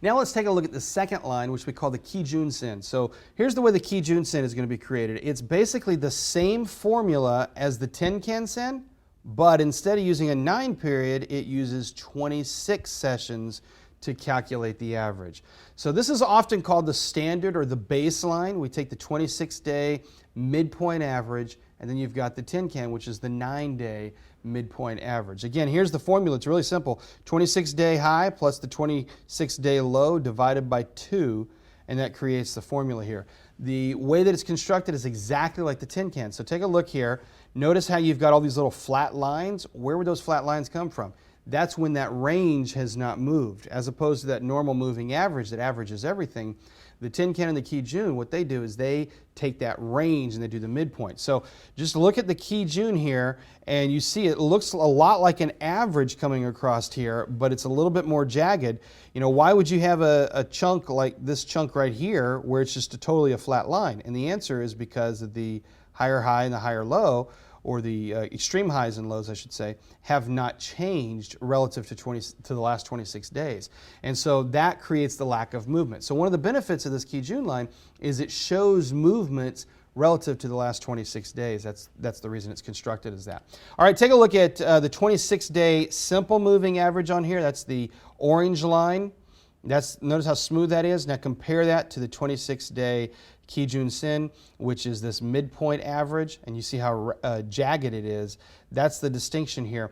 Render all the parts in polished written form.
Now let's take a look at the second line, which we call the Kijun Sen. So here's the way the Kijun Sen is going to be created. It's basically the same formula as the Tenkan Sen, but instead of using a 9 period, it uses 26 sessions to calculate the average. So this is often called the standard or the baseline. We take the 26-day midpoint average, and then you've got the Tenkan, which is the 9-day midpoint average. Again, here's the formula. It's really simple. 26-day high plus the 26-day low divided by 2, and that creates the formula here. The way that it's constructed is exactly like the Tenkan. So take a look here. Notice how you've got all these little flat lines. Where would those flat lines come from? That's when that range has not moved, as opposed to that normal moving average that averages everything. The Tenkan and the Kijun, what they do is they take that range and they do the midpoint. So just look at the Kijun here, and you see it looks a lot like an average coming across here, but it's a little bit more jagged. You know, why would you have a chunk like this chunk right here where it's just totally a flat line? And the answer is because of the higher high and the higher low, or the extreme highs and lows, I should say, have not changed relative to the last 26 days. And so that creates the lack of movement. So one of the benefits of this Kijun line is it shows movements relative to the last 26 days. That's the reason it's constructed as that. All right, take a look at the 26-day simple moving average on here. That's the orange line. Notice how smooth that is. Now compare that to the 26-day Kijun Sen, which is this midpoint average, and you see how jagged it is. That's the distinction here.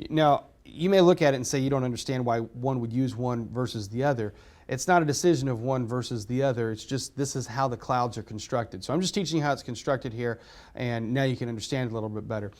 Now, you may look at it and say you don't understand why one would use one versus the other. It's not a decision of one versus the other. It's just this is how the clouds are constructed. So I'm just teaching you how it's constructed here, and now you can understand it a little bit better.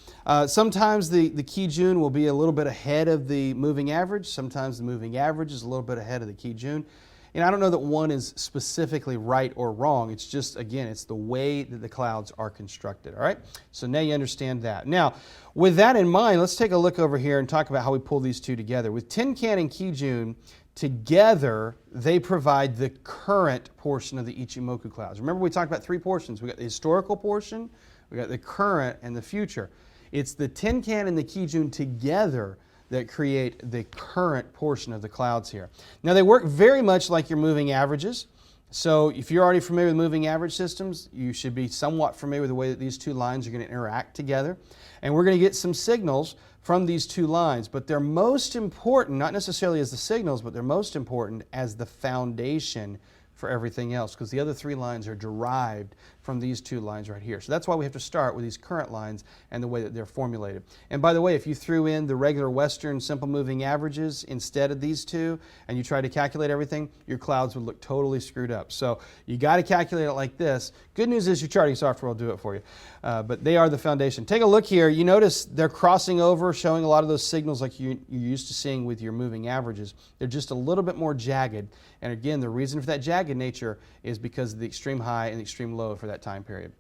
Sometimes the Kijun will be a little bit ahead of the moving average. Sometimes the moving average is a little bit ahead of the Kijun. And I don't know that one is specifically right or wrong. It's just, again, it's the way that the clouds are constructed, all right? So now you understand that. Now, with that in mind, let's take a look over here and talk about how we pull these two together. With Tenkan and Kijun, together, they provide the current portion of the Ichimoku clouds. Remember, we talked about 3 portions. We got the historical portion, we got the current, and the future. It's the Tenkan and the Kijun together that create the current portion of the clouds here. Now they work very much like your moving averages. So if you're already familiar with moving average systems, you should be somewhat familiar with the way that these two lines are going to interact together. And we're going to get some signals from these two lines, but they're most important, not necessarily as the signals, but they're most important as the foundation for everything else, because the other 3 lines are derived from these 2 lines right here. So that's why we have to start with these current lines and the way that they're formulated. And by the way, if you threw in the regular Western simple moving averages instead of these 2 and you tried to calculate everything, your clouds would look totally screwed up. So you got to calculate it like this. Good news is your charting software will do it for you. But they are the foundation. Take a look here. You notice they're crossing over, showing a lot of those signals like you're used to seeing with your moving averages. They're just a little bit more jagged. And again, the reason for that jagged nature is because of the extreme high and the extreme low for that time period.